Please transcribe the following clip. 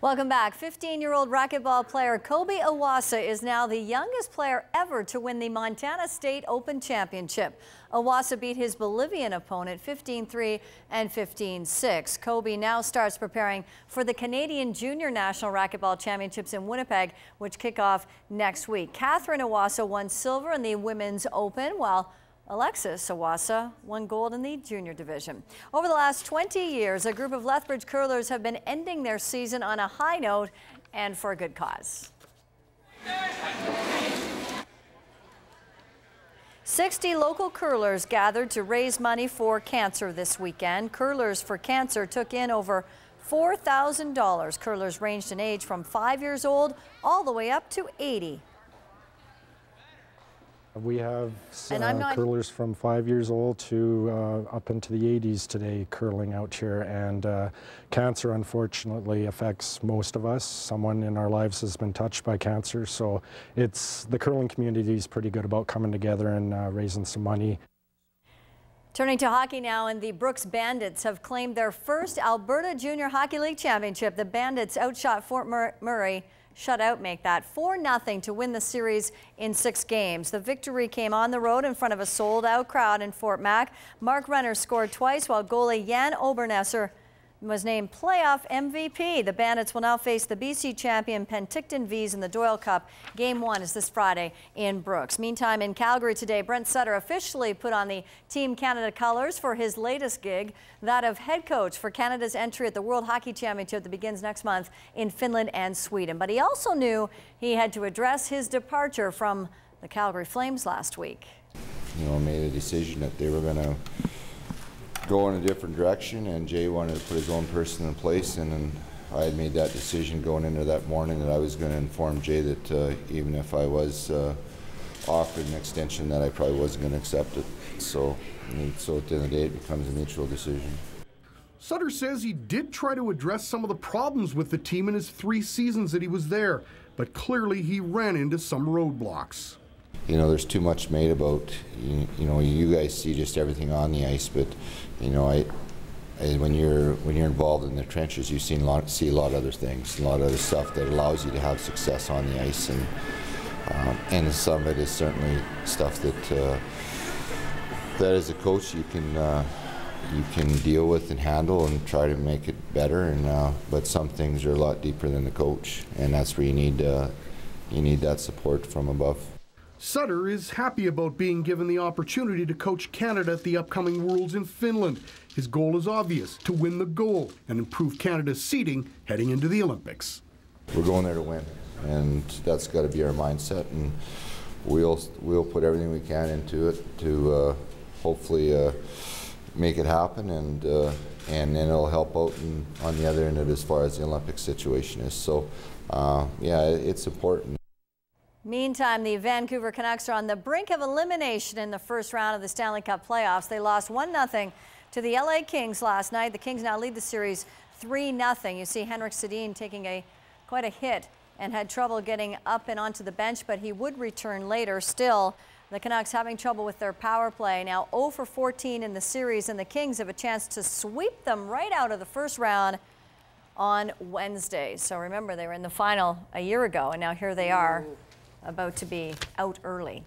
Welcome back. 15-year-old racquetball player Kobe Awasa is now the youngest player ever to win the Montana State Open Championship. Awasa beat his Bolivian opponent 15-3 and 15-6. Kobe now starts preparing for the Canadian Junior National Racquetball Championships in Winnipeg, which kick off next week. Catherine Awasa won silver in the Women's Open, while Alexis Awasa won gold in the junior division. Over the last 20 years, a group of Lethbridge curlers have been ending their season on a high note and for a good cause. 60 local curlers gathered to raise money for cancer this weekend. Curlers for Cancer took in over $4,000. Curlers ranged in age from 5 years old all the way up to 80. We have curlers from 5 years old to up into the 80s today curling out here, and cancer unfortunately affects most of us. Someone in our lives has been touched by cancer, so the curling community is pretty good about coming together and raising some money. Turning to hockey now, and the Brooks Bandits have claimed their first Alberta Junior Hockey League championship. The Bandits outshot Fort Murray shutout, make that 4-0 to win the series in 6 games. The victory came on the road in front of a sold-out crowd in Fort Mac. Mark Renner scored twice, while goalie Jan Obernesser was named playoff MVP. The Bandits will now face the BC champion Penticton Vees in the Doyle Cup. Game 1 is this Friday in Brooks. Meantime, in Calgary today, Brent Sutter officially put on the Team Canada colors for his latest gig, that of head coach for Canada's entry at the World Hockey Championship that begins next month in Finland and Sweden. But he also knew he had to address his departure from the Calgary Flames last week. Made a decision that they were going to go in a different direction, and Jay wanted to put his own person in place, and I had made that decision going into that morning that I was going to inform Jay that even if I was offered an extension, that I probably wasn't going to accept it. So at the end of the day, it becomes a mutual decision. Sutter says he did try to address some of the problems with the team in his 3 seasons that he was there, but clearly he ran into some roadblocks. There's too much made about, you guys see just everything on the ice, but, when you're involved in the trenches, you see a lot of other things, a lot of other stuff that allows you to have success on the ice, and some of it is certainly stuff that as a coach you can deal with and handle and try to make it better, but some things are a lot deeper than the coach, and that's where you need that support from above. Sutter is happy about being given the opportunity to coach Canada at the upcoming Worlds in Finland. His goal is obvious: to win the gold and improve Canada's seeding heading into the Olympics. We're going there to win, and that's got to be our mindset, and we'll put everything we can into it to hopefully make it happen, and then it'll help out on the other end of it as far as the Olympic situation is. So yeah, it's important. Meantime, the Vancouver Canucks are on the brink of elimination in the first round of the Stanley Cup playoffs. They lost 1-0 to the LA Kings last night. The Kings now lead the series 3-0. You see Henrik Sedin taking quite a hit and had trouble getting up and onto the bench, but he would return later. Still, the Canucks having trouble with their power play. Now 0 for 14 in the series, and the Kings have a chance to sweep them right out of the first round on Wednesday. So remember, they were in the final a year ago, and now here they are, about to be out early.